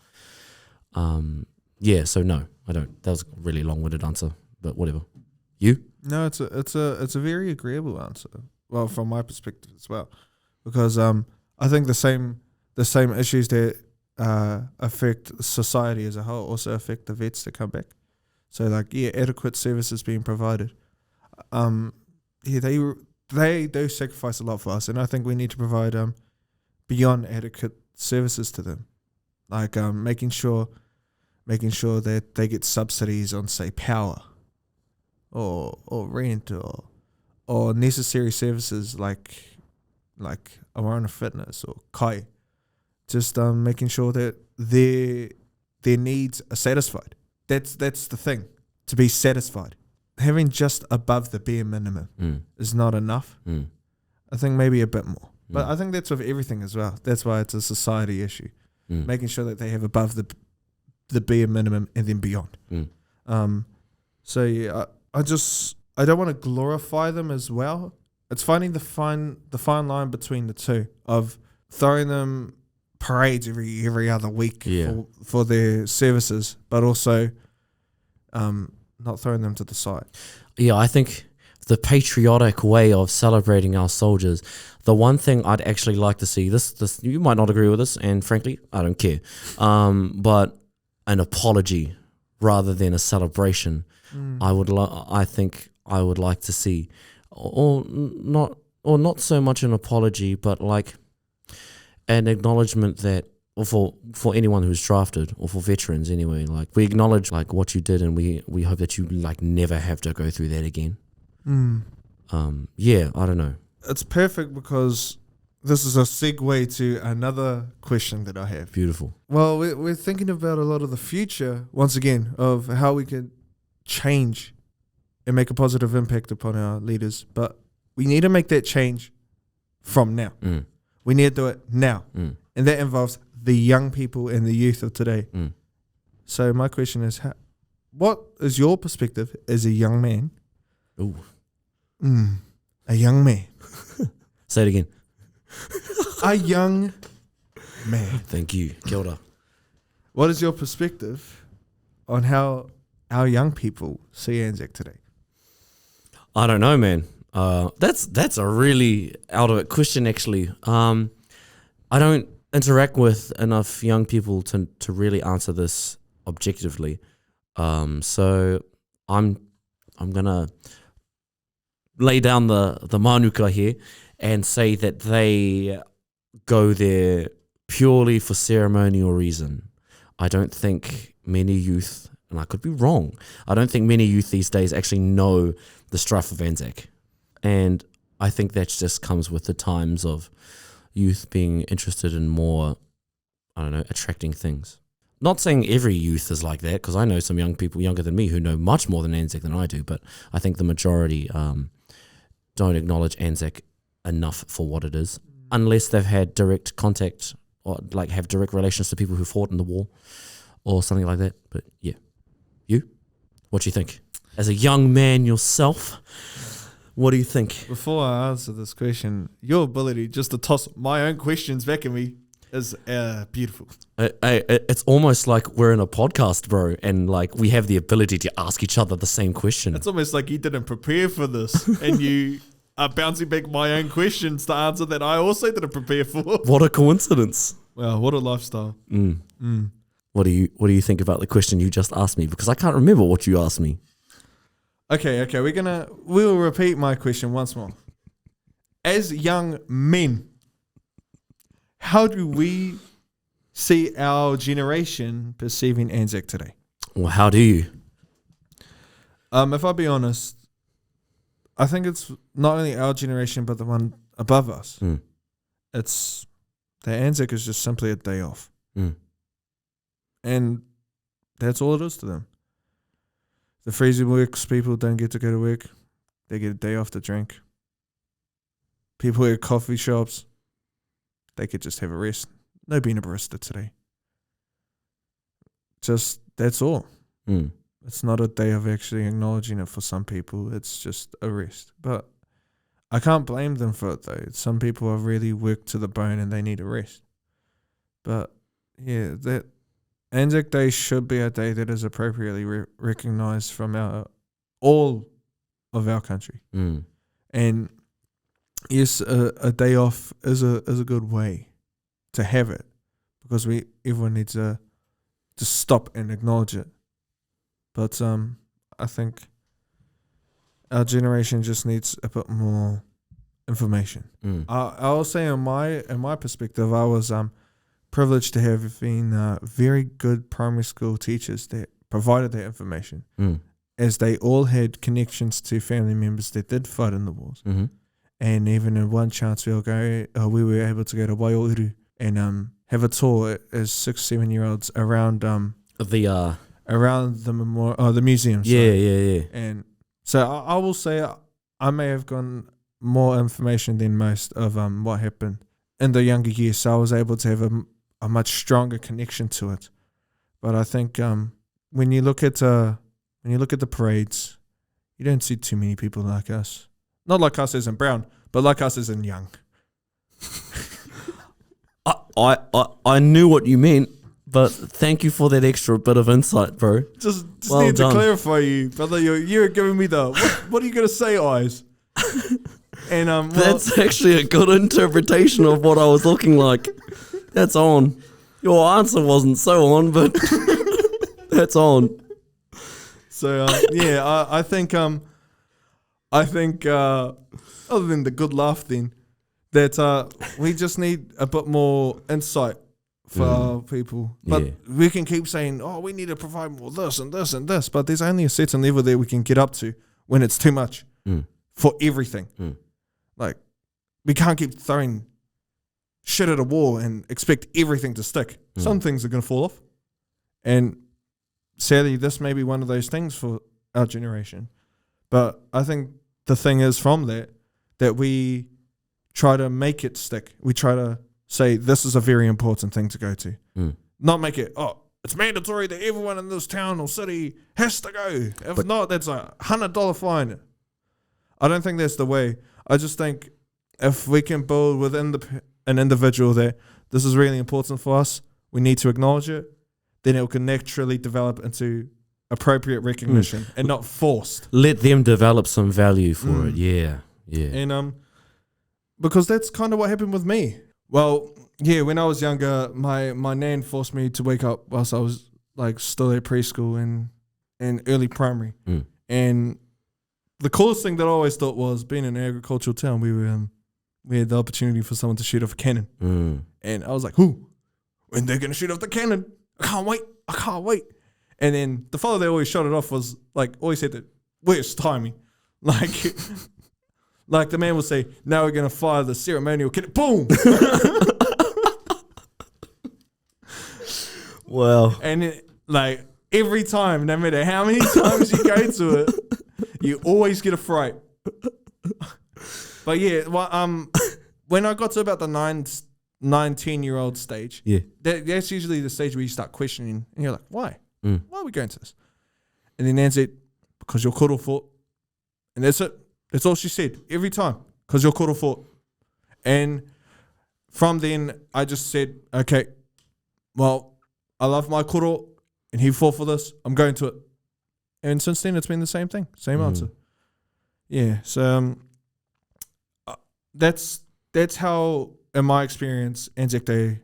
So no, I don't. That was a really long-winded answer, but whatever. You? No, it's a very agreeable answer. Well, from my perspective as well, because I think the same issues that affect society as a whole also affect the vets that come back. So adequate services being provided. They do sacrifice a lot for us, and I think we need to provide beyond adequate services to them, like making sure that they get subsidies on, say, power or rent or necessary services like Awarana Fitness or Kai. Just making sure that their needs are satisfied. That's the thing, to be satisfied. Having just above the bare minimum is not enough. I think maybe a bit more. But I think that's with everything as well. That's why it's a society issue. Making sure that they have above the bare minimum and then beyond. So yeah, I don't want to glorify them as well. It's finding the fine line between the two, of throwing them parades every other week for their services, but also not throwing them to the side. Yeah, I think the patriotic way of celebrating our soldiers, the one thing I'd actually like to see, this you might not agree with this, and frankly, I don't care, but an apology rather than a celebration. I think I would like to see, or not so much an apology, but like an acknowledgement that, or for anyone who's drafted, or for veterans anyway, like we acknowledge like what you did, and we hope that you like never have to go through that again. I don't know. It's perfect, because this is a segue to another question that I have. Beautiful. Well, we're thinking about a lot of the future, once again, of how we can change and make a positive impact upon our leaders. But we need to make that change from now. We need to do it now. And that involves the young people and the youth of today. So my question is, what is your perspective as a young man? Ooh. A young man. Say it again. A young man. Thank you. Kia ora. What is your perspective on how our young people see ANZAC today? I don't know, man. That's a really out of it question, actually. I don't interact with enough young people to really answer this objectively. So I'm gonna lay down the manuka here and say that they go there purely for ceremonial reason. I don't think many youth, and I could be wrong, I don't think many youth these days actually know the strife of ANZAC. And I think that just comes with the times of youth being interested in more I don't know, attracting things. Not saying every youth is like that, because I know some young people younger than me who know much more than ANZAC than I do, but I think the majority don't acknowledge ANZAC enough for what it is, unless they've had direct contact or like have direct relations to people who fought in the war or something like that. But yeah, you? What do you think? As a young man yourself, what do you think? Before I answer this question, your ability just to toss my own questions back at me is beautiful. It's almost like we're in a podcast, bro, and like we have the ability to ask each other the same question. It's almost like you didn't prepare for this, and you are bouncing back my own questions to answer that I also didn't prepare for. What a coincidence! Wow, what a lifestyle. What do you think about the question you just asked me? Because I can't remember what you asked me. Okay, we'll repeat my question once more. As young men, how do we see our generation perceiving ANZAC today? Well, how do you? If I be honest, I think it's not only our generation but the one above us. It's the ANZAC is just simply a day off. And that's all it is to them. The freezing works, people don't get to go to work. They get a day off to drink. People at coffee shops, they could just have a rest. No being a barista today. Just, that's all. It's not a day of actually acknowledging it for some people. It's just a rest. But I can't blame them for it though. Some people have really worked to the bone and they need a rest. But yeah, that ANZAC Day should be a day that is appropriately recognised from all of our country. And yes, a day off is a good way to have it, because everyone needs to stop and acknowledge it. But I think our generation just needs a bit more information. I'll say in my perspective, I was privileged to have been very good primary school teachers that provided that information, as they all had connections to family members that did fight in the wars. And even in one chance we were able to go to Waiōuru and have a tour as 6-7 year olds around the museum. Yeah. And so I will say I may have gotten more information than most of what happened in the younger years, so I was able to have a much stronger connection to it. But I think when you look at the parades, you don't see too many people like us. Not like us as in brown, but like us as in young. I knew what you meant, but thank you for that extra bit of insight, bro. Just well need done. to clarify you, brother. You're giving me the what are you gonna say, eyes? And that's actually a good interpretation of what I was looking like. That's on. Your answer wasn't so on, but that's on. So yeah, I think other than the good laugh, then that we just need a bit more insight for our people. But we can keep saying, oh, we need to provide more this and this and this, but there's only a certain level that we can get up to when it's too much for everything. Like, we can't keep throwing shit at a wall and expect everything to stick. Some things are going to fall off. And sadly, this may be one of those things for our generation. But I think the thing is from that we try to make it stick. We try to say this is a very important thing to go to. Not make it, it's mandatory that everyone in this town or city has to go. If not, that's a $100 fine. I don't think that's the way. I just think if we can build within an individual that this is really important for us, we need to acknowledge it, then it can naturally develop into appropriate recognition and not forced. Let them develop some value for it. Yeah. And because that's kind of what happened with me. Well, yeah, when I was younger, my nan forced me to wake up whilst I was like still at preschool and early primary. And the coolest thing that I always thought was, being in an agricultural town, we had the opportunity for someone to shoot off a cannon. And I was like, who? When they're going to shoot off the cannon? I can't wait. And then the fellow that always shot it off was like, always had the worst timing. Like the man would say, now we're going to fire the ceremonial cannon. Boom! Wow. And like every time, no matter how many times you go to it, you always get a fright. But yeah, well, when I got to about the 10-year-old stage, that's usually the stage where you start questioning, and you're like, why? Why are we going to this? And then Nan said, because your koro fought. And that's it. That's all she said every time, because your koro fought. And from then, I just said, okay, well, I love my koro, and he fought for this. I'm going to it. And since then, it's been the same thing, same answer. Yeah, so that's how, in my experience, Anzac Day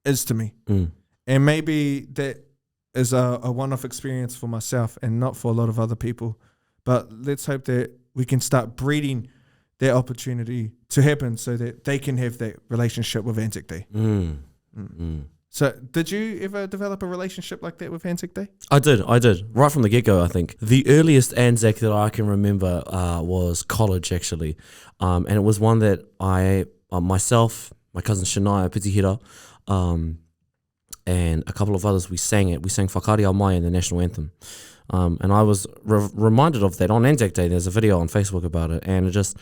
is to me. And maybe that is a one-off experience for myself and not for a lot of other people. But let's hope that we can start breeding that opportunity to happen so that they can have that relationship with Anzac Day. So did you ever develop a relationship like that with Anzac Day? I did. Right from the get-go, I think. The earliest Anzac that I can remember was college, actually. And it was one that I, myself, my cousin Shania Pitihira, and a couple of others, we sang it. We sang Whakaari Ao Mai in the national anthem. And I was reminded of that on Anzac Day. There's a video on Facebook about it. And it just,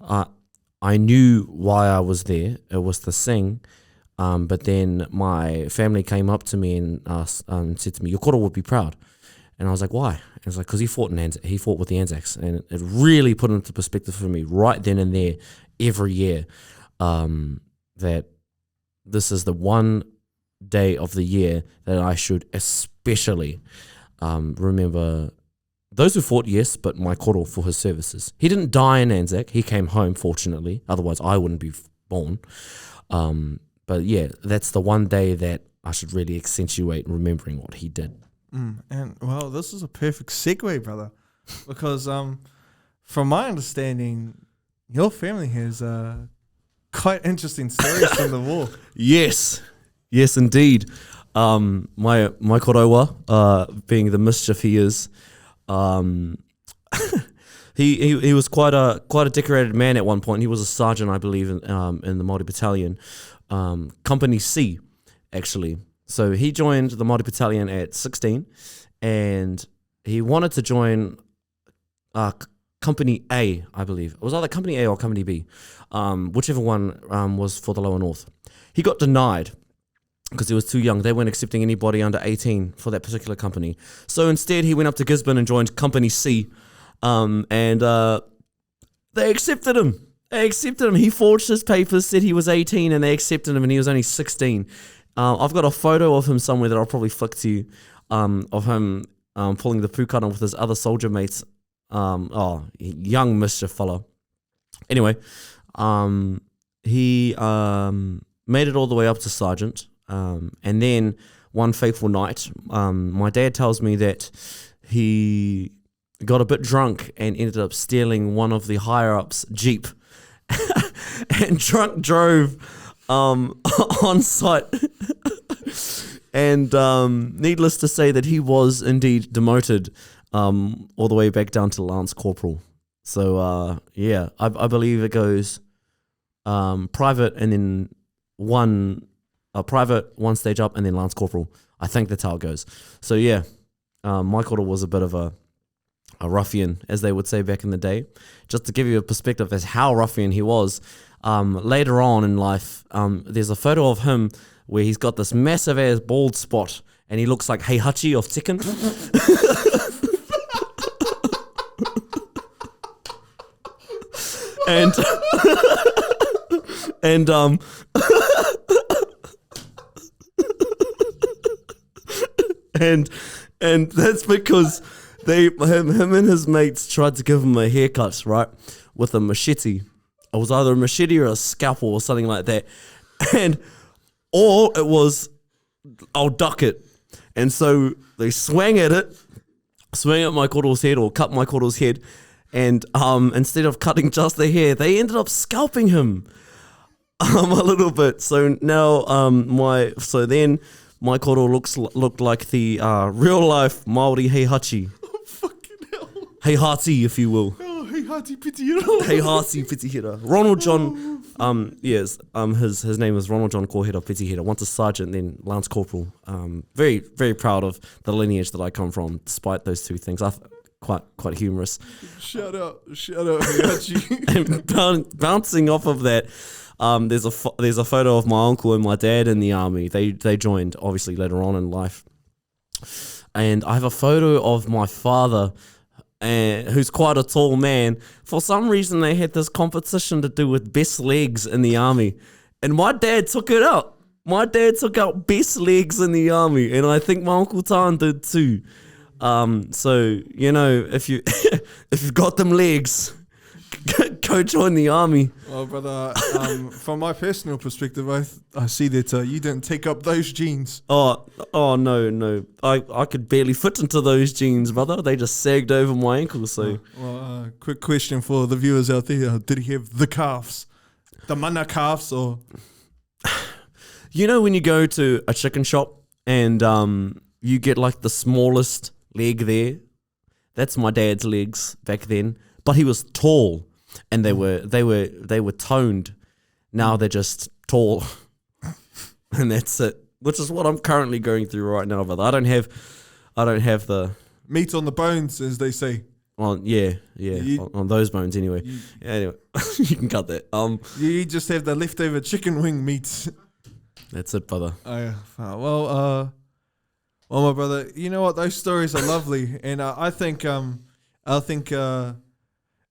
I knew why I was there. It was to sing. But then my family came up to me and said to me, your koro would be proud. And I was like, why? And it's like, because he fought with the Anzacs. And it really put into perspective for me right then and there, every year, that this is the one day of the year that I should especially remember those who fought, yes, but my koro for his services. He didn't die in Anzac. He came home, fortunately. Otherwise, I wouldn't be born. But yeah, that's the one day that I should really accentuate remembering what he did. And well, this is a perfect segue, brother, because from my understanding, your family has quite interesting stories from the war. Yes, indeed. My korowa, being the mischief he is, he was quite a decorated man at one point. He was a sergeant, I believe, in the Māori battalion. Company C, actually. So he joined the Māori battalion at 16, and he wanted to join Company A, I believe. It was either Company A or Company B, whichever one was for the Lower North. He got denied because he was too young. They weren't accepting anybody under 18 for that particular company. So instead, he went up to Gisborne and joined Company C, and they accepted him. He forged his papers, said he was 18, and they accepted him, and he was only 16. I've got a photo of him somewhere that I'll probably flick to you, of him pulling the pūkana with his other soldier mates. Young mischief fellow. Anyway, he made it all the way up to sergeant, and then one fateful night, my dad tells me that he got a bit drunk and ended up stealing one of the higher-ups' Jeep. And drunk drove on site. And needless to say that he was indeed demoted all the way back down to Lance Corporal. So I believe it goes private and then one stage up and then Lance Corporal. I think that's how it goes. So yeah, my koro was a bit of a ruffian, as they would say back in the day. Just to give you a perspective as how ruffian he was, later on in life, there's a photo of him where he's got this massive ass bald spot and he looks like Heihachi of Tekken. and that's because him and his mates tried to give him a haircut, right, with a machete. It was either a machete or a scalpel or something like that. Or it was, I'll duck it. And so they swang at my koro's head or cut my koro's head. And instead of cutting just the hair, they ended up scalping him a little bit. So now then my koro looked like the real life Māori Heihachi. Oh, fucking hell. Heihachi, if you will. Oh, Heihachi. Hati Pitihira. Hei Hati Pitihira. Ronald John, yes, his name is Ronald John Kōhira Pitihira. Once a sergeant, then Lance Corporal. Very, very proud of the lineage that I come from, despite those two things. Quite humorous. Shout out, Heihachi. And bouncing off of that, there's a photo of my uncle and my dad in the army. They joined obviously later on in life, and I have a photo of my father, who's quite a tall man. For some reason, they had this competition to do with best legs in the army, and my dad took it out. My dad took out best legs in the army, and I think my uncle Tan did too. So you know, if you've got them legs, go join the army. Well, brother, from my personal perspective, I see that you didn't take up those jeans. Oh no, I could barely fit into those jeans, brother. They just sagged over my ankles. So, Quick question for the viewers out there: did he have the calves, the mana calves, or? You know when you go to a chicken shop and you get like the smallest leg there? That's my dad's legs back then. But he was tall, and they were toned. Now they're just tall, and that's it. Which is what I'm currently going through right now, brother. I don't have the meat on the bones, as they say. On on those bones anyway. Anyway, you can cut that. You just have the leftover chicken wing meat. That's it, brother. Oh yeah. Well, my brother, you know what? Those stories are lovely, and I think our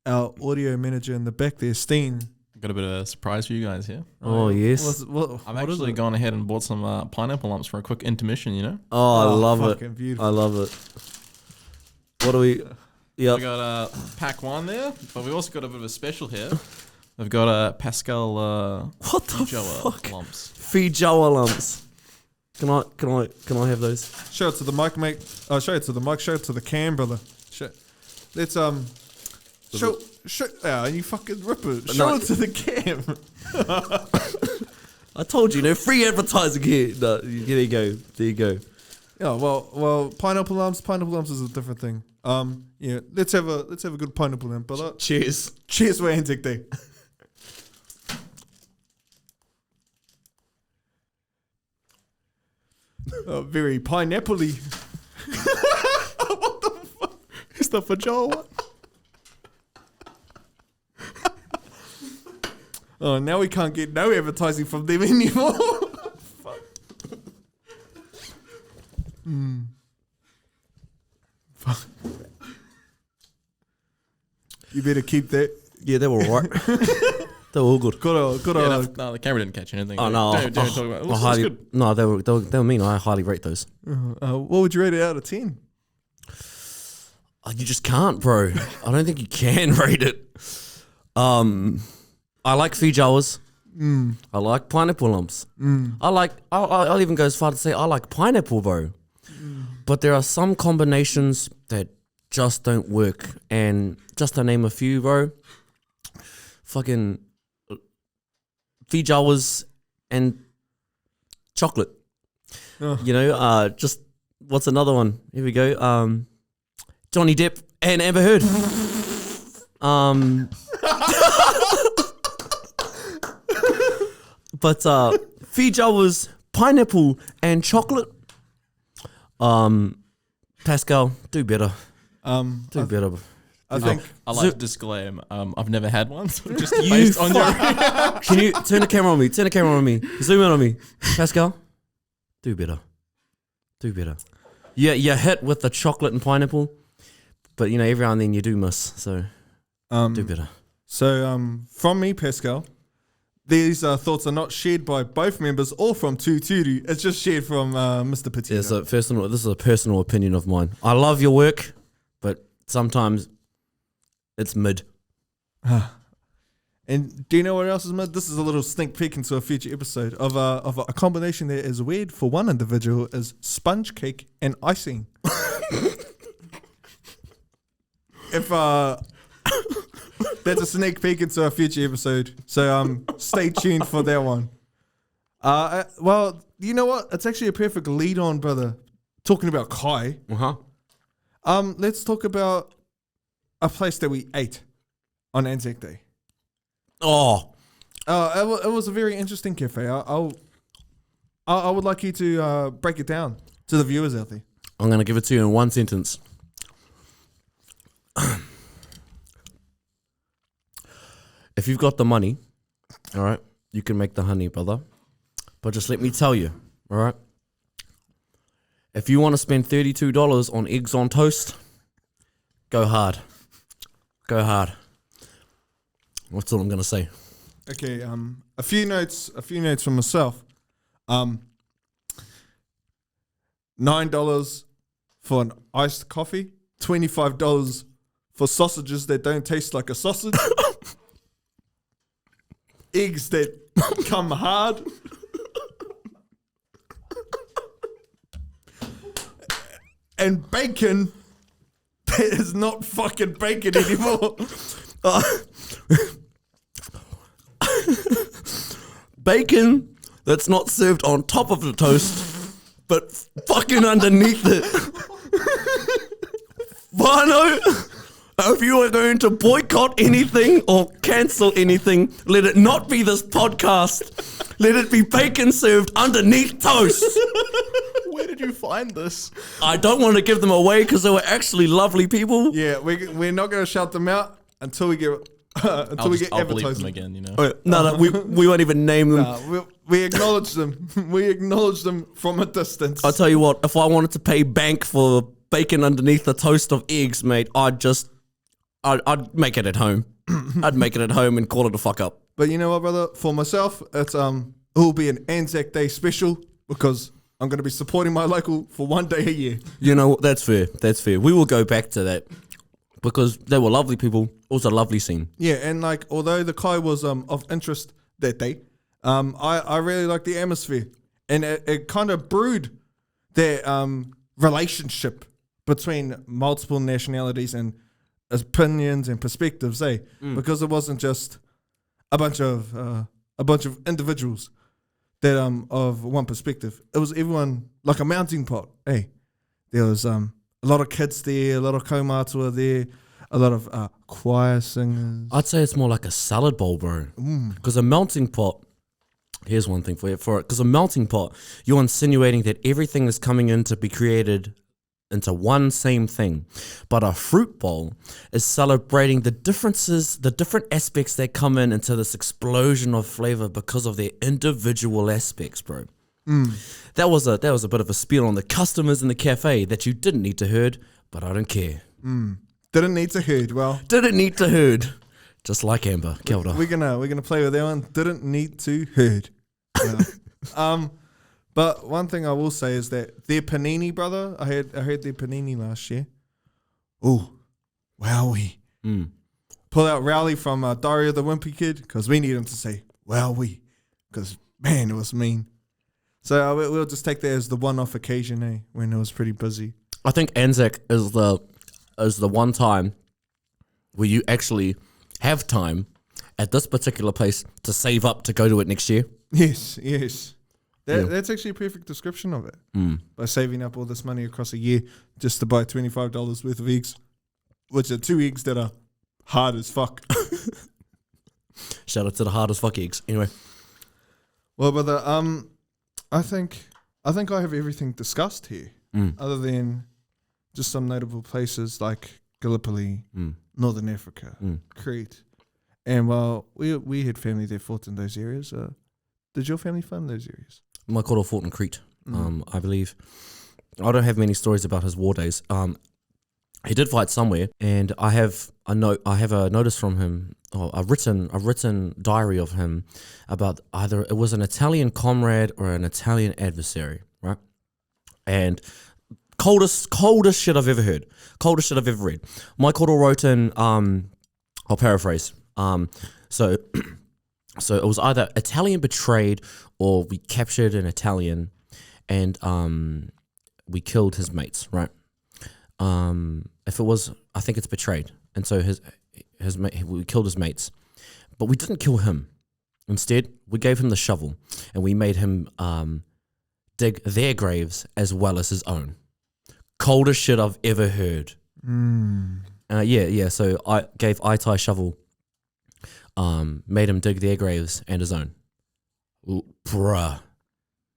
audio manager in the back there, Steen. Got a bit of a surprise for you guys here. Oh yes. I've actually gone ahead and bought some pineapple lumps for a quick intermission, you know? Oh, I love it. Beautiful. I love it. What do we... Yeah. We got pack one there, but we also got a bit of a special here. We've got a Pascal what the Feijoa fuck? lumps. Feijoa lumps. Can I have those? Show it to the mic, mate. Show it to the mic. Show it to the cam, brother. Let's show. You fucking rip it. Show it to the cam. I told you, no free advertising here. No, there you go. There you go. Yeah. Well. Pineapple lumps. Pineapple lumps is a different thing. Yeah. Let's have a good pineapple lump, brother. Cheers. Cheers for ANZAC Day. Very pineapple-y. What the fuck? Is that feijoa? Oh, now we can't get no advertising from them anymore. Fuck. Fuck. You better keep that. Yeah, they were alright. They were all good. No, the camera didn't catch anything. Oh no, Don't talk about it. Looks good. No, they were mean. I highly rate those. What would you rate it out of 10? You just can't, bro. I don't think you can rate it. I like feijoas. I like pineapple lumps. I'll even go as far to say I like pineapple, bro. But there are some combinations that just don't work. And just to name a few, bro, fucking feijoas and chocolate. You know, just what's another one? Here we go. Johnny Depp and Amber Heard. But feijoas, pineapple and chocolate. Pascal, do better. Do better. I think I like to disclaim. I've never had one, so just based on your. Can you turn the camera on me? Turn the camera on me. Zoom in on me, Pascal. Do better. Do better. Yeah, you're hit with the chocolate and pineapple, but you know every now and then you do miss. So do better. So from me, Pascal, these thoughts are not shared by both members or from Tūru. It's just shared from Mr. Petito. Yeah, so this is a personal opinion of mine. I love your work, but sometimes it's mid. And do you know what else is mid? This is a little sneak peek into a future episode of a combination that is weird for one individual is sponge cake and icing. If that's a sneak peek into a future episode, so stay tuned for that one. Well, you know what? It's actually a perfect lead on, brother. Talking about kai. Uh-huh. Let's talk about a place that we ate. on Anzac Day. Oh, It was a very interesting cafe. I would like you to break it down to the viewers out there. I'm going to give it to you in one sentence. If you've got the money, all right, you can make the honey, brother. But just let me tell you, all right, if you want to spend $32 on eggs on toast, go hard. Go hard. That's all I'm going to say. Okay, a few notes from myself. $9 for an iced coffee, $25 for sausages that don't taste like a sausage, eggs that come hard, and bacon that is not fucking bacon anymore. Bacon that's not served on top of the toast, but fucking underneath it. Wano, if you are going to boycott anything or cancel anything, let it not be this podcast. Let it be bacon served underneath toast. Where did you find this? I don't want to give them away because they were actually lovely people. Yeah, we're not going to shout them out until we get I'll bleep them advertisement. again, you know. Oh, no, we won't even name them. We acknowledge them. We acknowledge them from a distance. I'll tell you what, if I wanted to pay bank for bacon underneath a toast of eggs, mate, I'd make it at home. I'd make it at home and call it a fuck up. But you know what, brother? For myself, it will be an Anzac Day special because I'm going to be supporting my local for one day a year. You know, that's fair. That's fair. We will go back to that because they were lovely people. It was a lovely scene. Yeah, and like although the kai was of interest that day, I really liked the atmosphere, and it kind of brewed that relationship between multiple nationalities and opinions and perspectives, because it wasn't just a bunch of individuals that of one perspective. It was everyone like a melting pot. There was a lot of kids there, a lot of kaumātua there, a lot of choir singers. I'd say it's more like a salad bowl, bro. Because a melting pot, here's one thing for it. Because a melting pot, you're insinuating that everything is coming in to be created into one same thing. But a fruit bowl is celebrating the differences, the different aspects that come into this explosion of flavor because of their individual aspects, bro. That was a bit of a spiel on the customers in the cafe that you didn't need to heard, but I don't care. Didn't need to heard. Well, Didn't need to heard. Just like Amber. Kia ora. we're gonna play with that one. Didn't need to heard. Yeah. But one thing I will say is that their panini, brother, I heard their panini last year. Ooh, wowie. Pull out Rowley from Diary of the Wimpy Kid because we need him to say wowie because man, it was mean. So we'll just take that as the one-off occasion, when it was pretty busy. I think ANZAC is the one time where you actually have time at this particular place to save up to go to it next year. Yes. That's actually a perfect description of it. By saving up all this money across a year just to buy $25 worth of eggs, which are 2 eggs that are hard as fuck. Shout out to the hard as fuck eggs. Anyway. Well, brother, I think I have everything discussed here, other than just some notable places like Gallipoli, Northern Africa, Crete. And while we had family that fought in those areas, did your family find those areas? My koro fought in Crete, I believe. I don't have many stories about his war days. He did fight somewhere, and I have a notice from him, a written diary of him about either it was an Italian comrade or an Italian adversary, right? And coldest shit I've ever heard, coldest shit I've ever read. My koro wrote in, I'll paraphrase. So it was either Italian betrayed or we captured an Italian, and we killed his mates, right? If it was, I think it's betrayed, and so we killed his mates, but we didn't kill him. Instead, we gave him the shovel, and we made him dig their graves as well as his own. Coldest shit I've ever heard. Yeah. So I gave Aitai shovel made him dig their graves and his own. Bruh.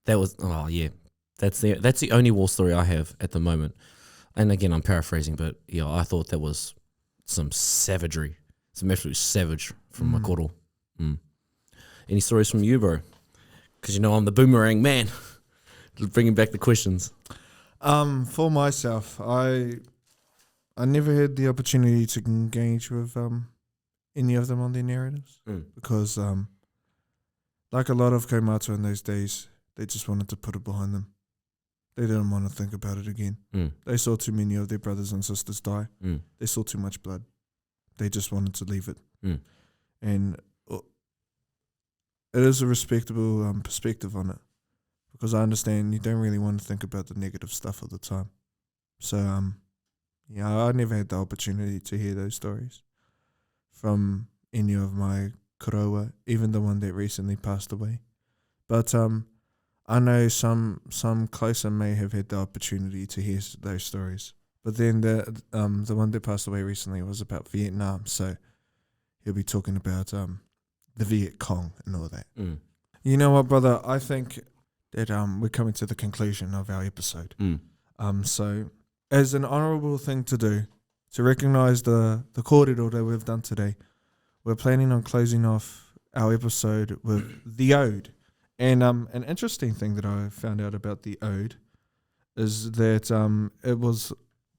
That was, oh yeah. That's the only war story I have at the moment. And again, I'm paraphrasing, but yeah, I thought that was some savagery. Some absolute savage from my koro. Any stories from you, bro? Because you know I'm the boomerang man. Bringing back the questions. For myself, I never had the opportunity to engage with any of them on their narratives because, like a lot of kaumātua in those days, they just wanted to put it behind them. They didn't want to think about it again. They saw too many of their brothers and sisters die. They saw too much blood. They just wanted to leave it. And it is a respectable perspective on it because I understand you don't really want to think about the negative stuff all the time. So, yeah, I never had the opportunity to hear those stories from any of my koroa, even the one that recently passed away. But I know some closer may have had the opportunity to hear those stories. But then the one that passed away recently was about Vietnam, so he'll be talking about the Viet Cong and all that. You know what, brother? I think that we're coming to the conclusion of our episode. So as an honourable thing to do, to recognise the kōrero that we've done today, we're planning on closing off our episode with the ode. And an interesting thing that I found out about the ode is that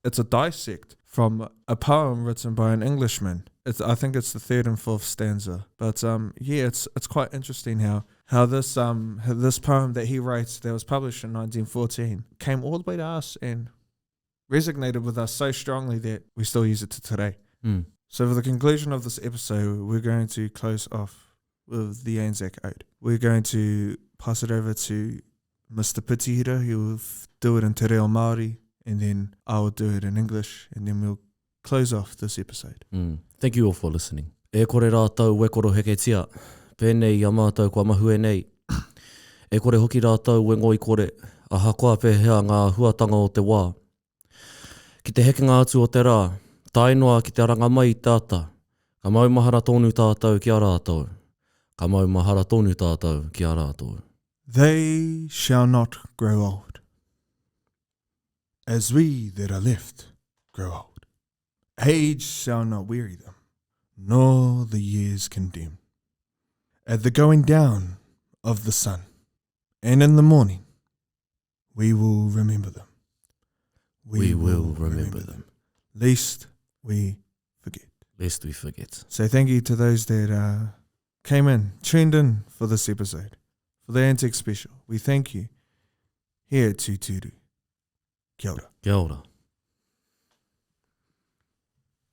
it's a dissect from a poem written by an Englishman. I think it's the third and fourth stanza. But yeah, it's quite interesting how this poem that he writes that was published in 1914 came all the way to us and resonated with us so strongly that we still use it to today. So for the conclusion of this episode, we're going to close off with the ANZAC ode. We're going to pass it over to Mr. Pitihira. He'll do it in te reo Māori, and then I'll do it in English, and then we'll close off this episode. Thank you all for listening. E kore rātou wekoro heke tia, pēnei a mātou kua mahue nei. E kore hoki rātou we ngoi kore, a hakoa pēhea ngā huatanga o te wā. Ki te hekenga atu o te rā, tainoa ki te ranga mai i tāta, ka maumahara tōnu tātou ki a rātou. Ka maumahara tōnu tātou ki a rātou. They shall not grow old, as we that are left grow old. Age shall not weary them, nor the years condemn. At the going down of the sun, and in the morning, we will remember them. We will remember them. Lest we forget. Lest we forget. So thank you to those that came in, tuned in for this episode, for the ANZAC special. We thank you here at Tūru. Kia ora. Kia ora.